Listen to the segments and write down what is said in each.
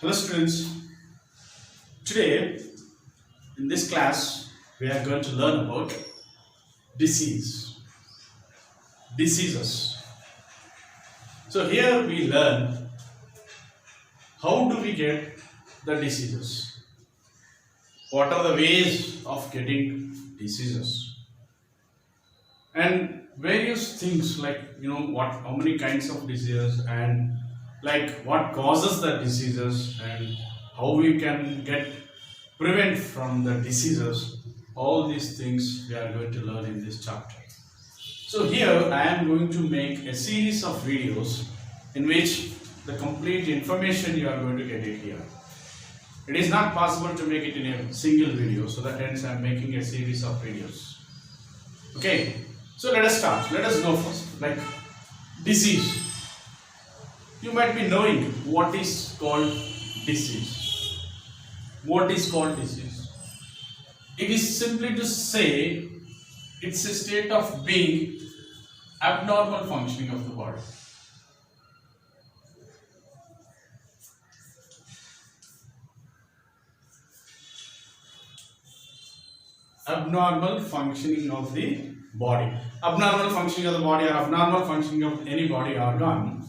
Hello students, today in this class we are going to learn about diseases. So here we learn how do we get the diseases, what are the ways of getting diseases, and various things like how many kinds of diseases, and like what causes the diseases, and how we can prevent from the diseases. All these things we are going to learn in this chapter. So here I am going to make a series of videos in which the complete information you are going to get it here. It is not possible to make it in a single video, so that hence I am making a series of videos. Okay, so let us start. Let us know first, like disease. You might be knowing what is called disease. What is called disease? It is simply to say it's a state of being abnormal functioning of the body. Abnormal functioning of the body. Abnormal functioning of the body or abnormal functioning of any body organ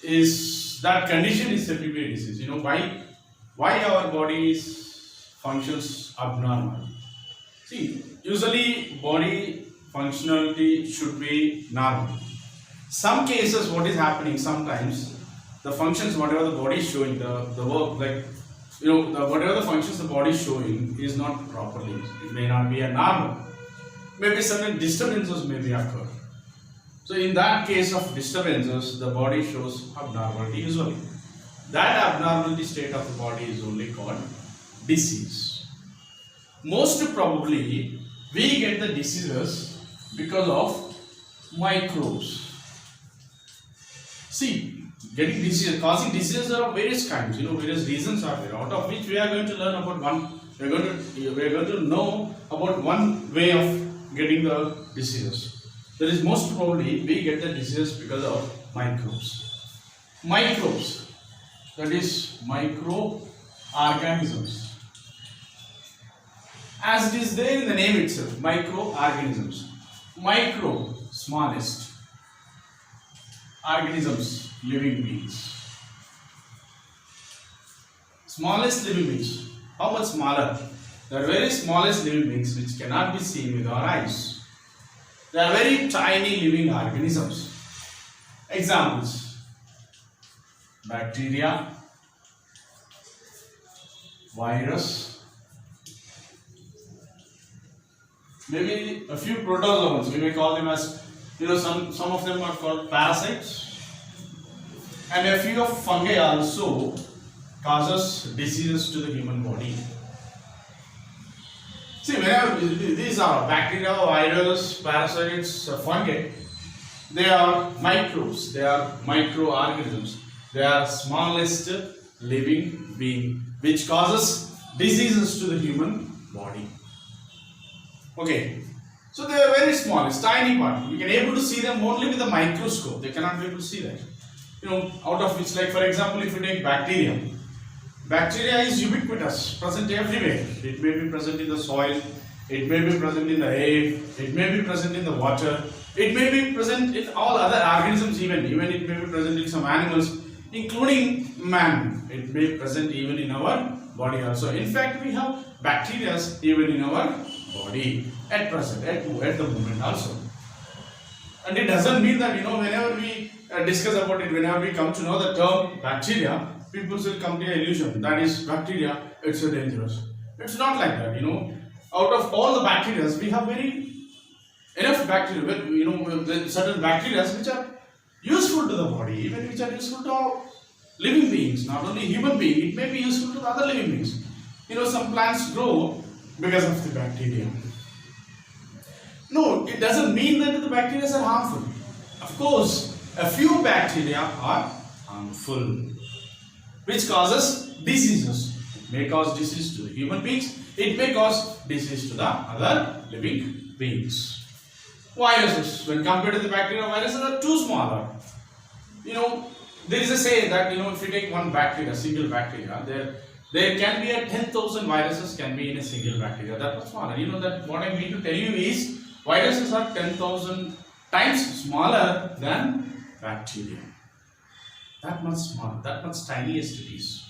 is that condition is said to be a disease. Why our body functions abnormal? See, usually body functionality should be normal. Some cases what is happening, sometimes the functions whatever the body is showing, the work, like whatever the functions the body is showing is not properly. It may not be a normal. Maybe certain disturbances may be occur. So in that case of disturbances, the body shows abnormality usually. That abnormality state of the body is only called disease. Most probably, we get the diseases because of microbes. See, getting diseases, causing diseases are of various kinds. Various reasons are there. Out of which we are going to learn about one. We are going to know about one way of getting the diseases. That is, most probably we get the disease because of microbes. Microbes, that is microorganisms. As it is there in the name itself, microorganisms. Micro, smallest. Organisms, living beings. Smallest living beings. How much smaller? They are very smallest living beings which cannot be seen with our eyes. They are very tiny living organisms. Examples: bacteria, virus, maybe a few protozoans. We may call them as, some of them are called parasites, and a few of fungi also causes diseases to the human body. See, whenever these are bacteria, virus, parasites, fungi, they are microbes, they are microorganisms, they are smallest living being which causes diseases to the human body. Okay, so they are very small, it's tiny part. We can able to see them only with a microscope. They cannot be able to see that. Out of which, like for example, if you take bacteria. Bacteria is ubiquitous, present everywhere. It may be present in the soil, it may be present in the air, it may be present in the water, it may be present in all other organisms even it may be present in some animals, including man. It may be present even in our body also. In fact, we have bacteria even in our body at present, at the moment also. And it doesn't mean that, whenever we discuss about it, whenever we come to know the term bacteria, people will come to an illusion that is bacteria, it's so dangerous. It's not like that. Out of all the bacteria, we have enough bacteria, certain bacteria which are useful to the body, even which are useful to our living beings, not only human beings, it may be useful to the other living beings. Some plants grow because of the bacteria. No, it doesn't mean that the bacteria are harmful. Of course, a few bacteria are harmful, which causes diseases. It may cause disease to the human beings, it may cause disease to the other living beings. Viruses, when compared to the bacteria, viruses are too smaller. There is a say that if you take one bacteria, single bacteria, there can be a 10,000 viruses can be in a single bacteria. That was small. And that what I mean to tell you is viruses are 10,000 times smaller than bacteria. That much small, that much tiniest it is.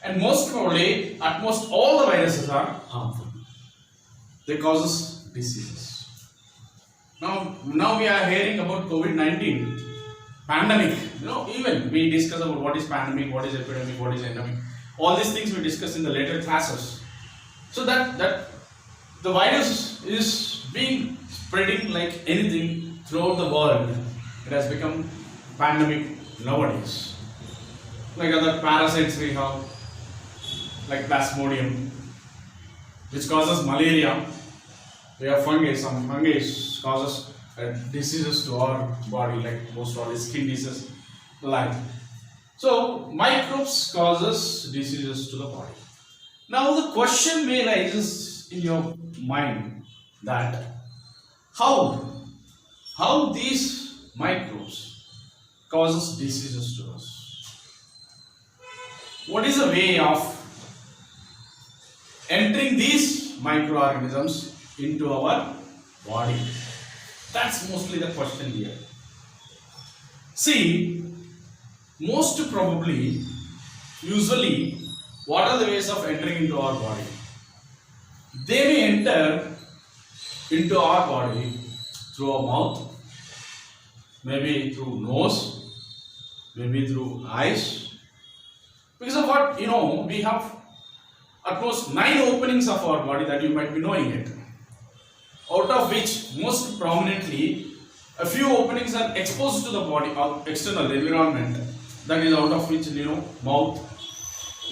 And most probably, at most all the viruses are harmful. They cause diseases. Now we are hearing about COVID-19 pandemic. Even we discuss about what is pandemic, what is epidemic, what is endemic. All these things we discuss in the later classes. So that the virus is being spreading like anything throughout the world. It has become pandemic nowadays. Like other parasites we have, like Plasmodium, which causes malaria. We have fungi. Some fungi causes diseases to our body, like most of the skin diseases, like. So microbes causes diseases to the body. Now the question may rise in your mind that how these microbes causes diseases to us. What is the way of entering these microorganisms into our body? That's mostly the question here. See, most probably, usually, what are the ways of entering into our body? They may enter into our body through our mouth, maybe through nose, maybe through eyes. Because of what, we have at most 9 openings of our body that you might be knowing it. Out of which, most prominently, a few openings are exposed to the body or external environment. That is out of which, mouth,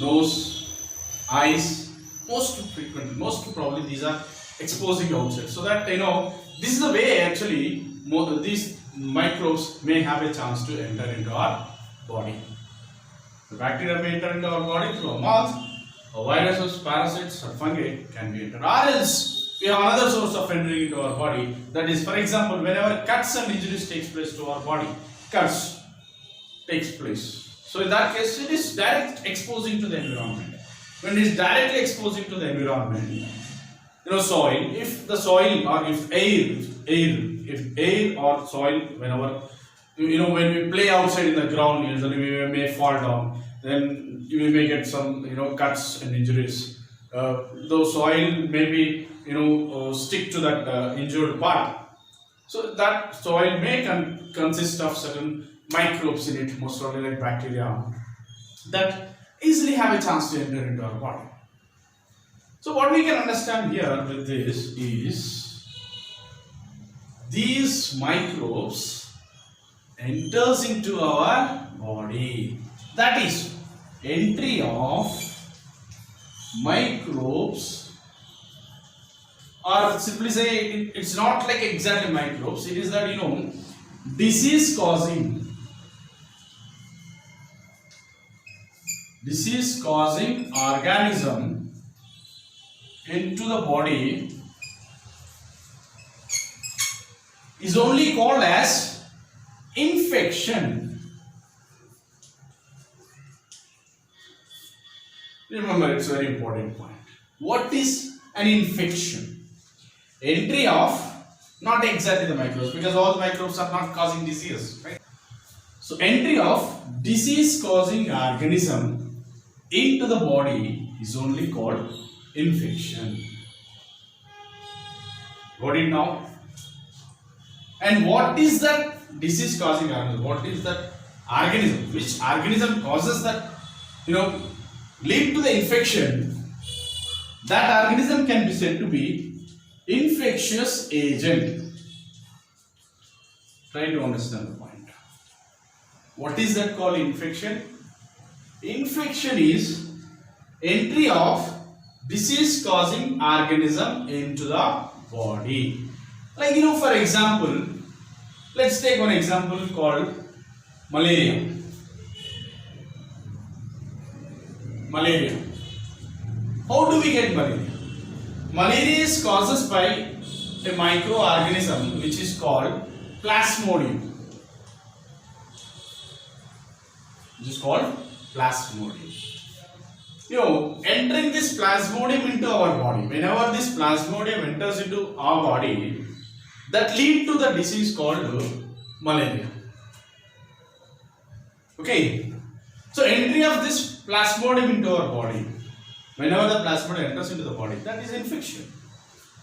nose, eyes, most probably these are exposing outside. So that, this is the way actually these microbes may have a chance to enter into our body. The bacteria may enter into our body through our mouth, or viruses, parasites, or fungi can be entered. Or else, we have another source of entering into our body. That is, for example, whenever cuts and injuries takes place to our body, cuts takes place. So in that case, it is direct exposing to the environment. When it is directly exposing to the environment, soil, if the soil or if air or soil, whenever, when we play outside in the ground, usually we may fall down, then we may get some, cuts and injuries. The soil maybe, stick to that injured part. So that soil may consist of certain microbes in it, most probably like bacteria, that easily have a chance to enter into our body. So what we can understand here with this is these microbes enters into our body. That is, entry of microbes, or simply say it's not like exactly microbes, it is that disease causing organism into the body is only called as infection. Remember, it's a very important point. What is an infection? Entry of, not exactly the microbes, because all the microbes are not causing disease, right? So entry of disease causing organism into the body is only called infection. Got it now? And what is that disease causing organism? What is that organism? Which organism causes that, lead to the infection? That organism can be said to be infectious agent. Try to understand the point. What is that called infection? Infection is entry of disease causing organism into the body. Like, for example, let's take one example called malaria. Malaria. How do we get malaria? Malaria is caused by a microorganism which is called Plasmodium. which is called plasmodium. Entering this plasmodium into our body, whenever this plasmodium enters into our body, that lead to the disease called malaria. Okay, so entry of this plasmodium into our body, whenever the plasmodium enters into the body, that is infection.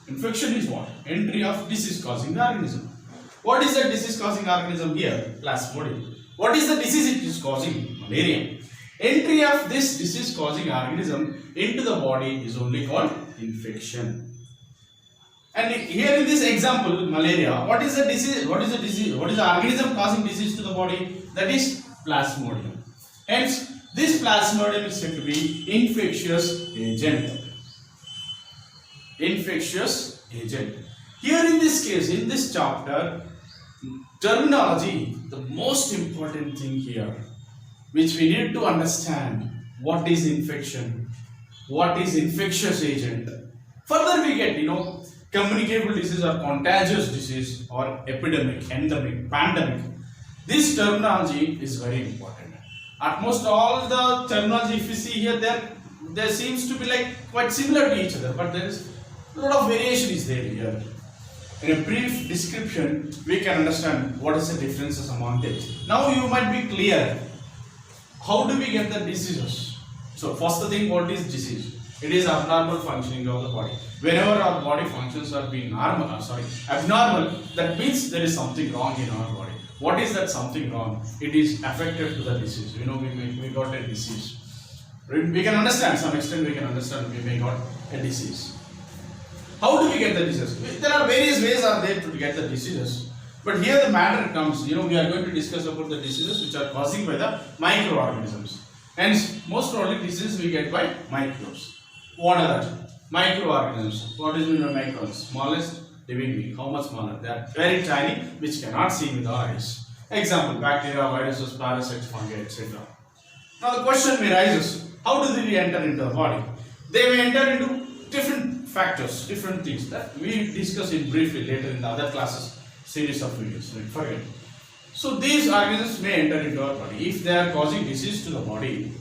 Infection is what? Entry of disease causing organism. What is the disease causing organism here? Plasmodium. What is the disease it is causing? Malaria. Entry of this disease causing organism into the body is only called infection. And here in this example, malaria, what is the disease? What is the disease? What is the organism causing disease to the body? That is plasmodium. Hence, this plasmodium is said to be infectious agent. Infectious agent. Here in this case, in this chapter, terminology, the most important thing here, which we need to understand, what is infection, what is infectious agent. Further we get, communicable disease or contagious disease or epidemic, endemic, pandemic. This terminology is very important. At most all the terminology, if you see here, there seems to be like quite similar to each other, but there is a lot of variation is there here. In a brief description, we can understand what is the differences among them. Now you might be clear, how do we get the diseases? So first thing, what is disease? It is abnormal functioning of the body. Whenever our body functions are being abnormal, that means there is something wrong in our body. What is that something wrong? It is affected to the disease. We got a disease. We can understand, some extent we can understand we may got a disease. How do we get the disease? There are various ways are there to get the diseases. But here the matter comes, we are going to discuss about the diseases which are caused by the microorganisms. Hence, most probably diseases we get by microbes. What are that? Microorganisms. What is mean by microbes? Smallest living being. How much smaller? They are very tiny, which cannot see with our eyes. Example, bacteria, viruses, parasites, fungi, etc. Now the question arises, how do they enter into the body? They may enter into different factors, different things that we discuss in briefly later in the other classes series of videos. Right? Forget. So these organisms may enter into our body. If they are causing disease to the body,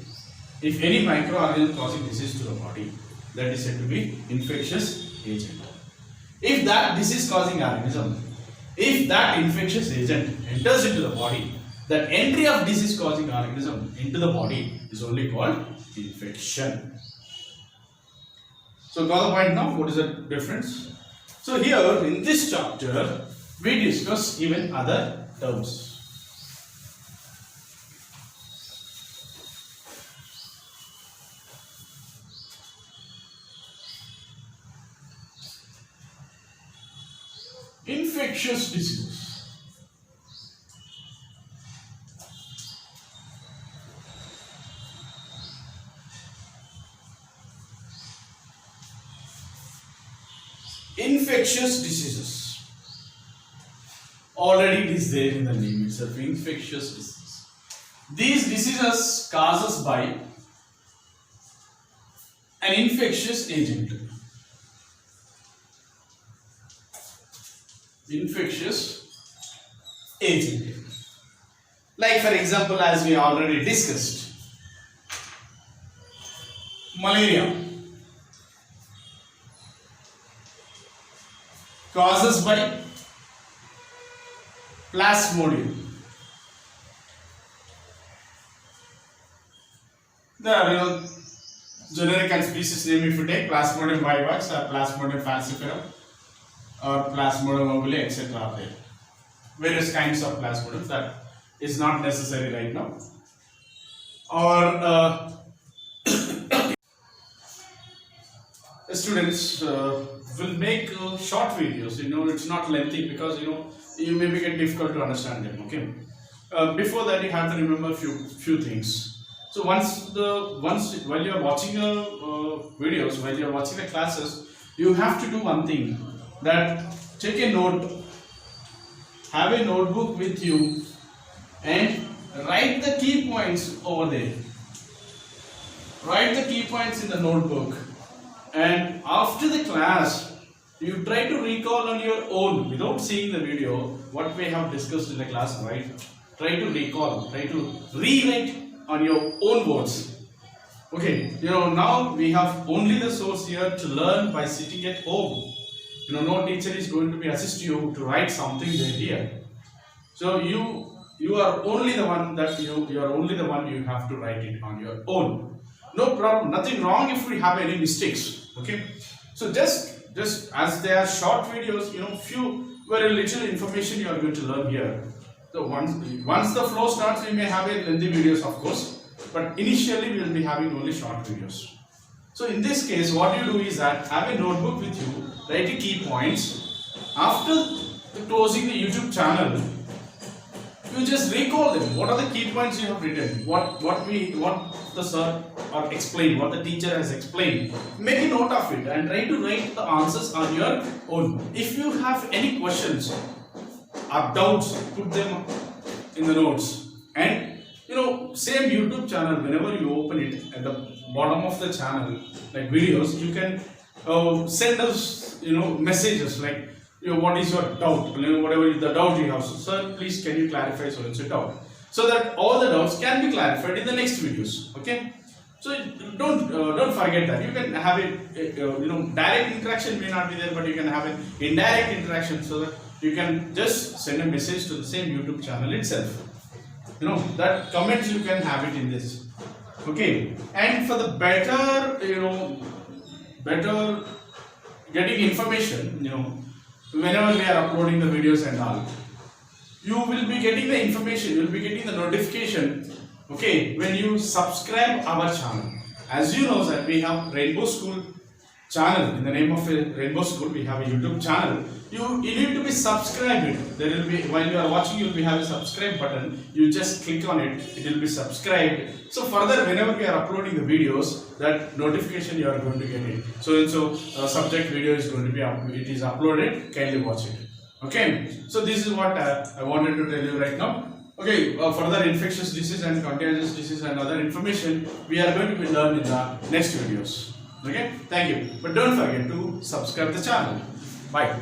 if any microorganism causing disease to the body, that is said to be infectious agent. If that disease causing organism, if that infectious agent enters into the body, that entry of disease causing organism into the body is only called infection. So got the point now? What is the difference? So here in this chapter, we discuss even other terms. Infectious diseases. Infectious diseases. Already it is there in the name itself, infectious disease. These diseases causes by an infectious agent. Infectious agent. Like for example, as we already discussed, malaria causes by plasmodium. There are generic and species name if you take Plasmodium vivax or Plasmodium falciparum or Plasmodium mobile, etc. are there. Various kinds of plasmodiums, that is not necessary right now. Or students will make short videos. It's not lengthy because you may get difficult to understand them. Okay. Before that, you have to remember few things. So while you are watching videos, while you are watching the classes, you have to do one thing, that take a note, have a notebook with you and write the key points over there. Write the key points in the notebook, and after the class you try to recall on your own without seeing the video what we have discussed in the class, right? Try to recall, try to rewrite on your own words. Okay, now we have only the source here to learn by sitting at home. No teacher is going to be assist you to write something there here. So you are only the one that you are only the one you have to write it on your own. No problem, nothing wrong if we have any mistakes. Okay, so just as they are short videos, few very little information you are going to learn here. So once the flow starts, we may have a lengthy videos, of course, but initially we will be having only short videos. So in this case, what you do is that have a notebook with you, write the key points. After closing the YouTube channel, you just recall them. What are the key points you have written? What the sir or explained, what the teacher has explained. Make a note of it and try to write the answers on your own. If you have any questions or doubts, put them in the notes. And same YouTube channel, whenever you open it, at the bottom of the channel, like videos, you can send us messages like what is your doubt, whatever the doubt you have. So, sir, please can you clarify so and so doubt, so that all the doubts can be clarified in the next videos. Okay, so don't forget that you can have it. Direct interaction may not be there, but you can have an indirect interaction, so that you can just send a message to the same YouTube channel itself. That comments you can have it in this. Okay, and for the better getting information, whenever we are uploading the videos and all, you will be getting the information, you will be getting the notification, okay, when you subscribe our channel. As you know that we have Rainbow School channel. In the name of Rainbow School, we have a YouTube channel. You need to be subscribed. There will be, while you are watching, you will be having a subscribe button. You just click on it, it will be subscribed. So further, whenever we are uploading the videos, that notification you are going to get it. So subject video is going to be it is uploaded. Kindly watch it. Okay. So this is what I wanted to tell you right now. Okay. Further infectious disease and contagious disease and other information we are going to be learned in the next videos. Okay. Thank you. But don't forget to subscribe the channel. Bye.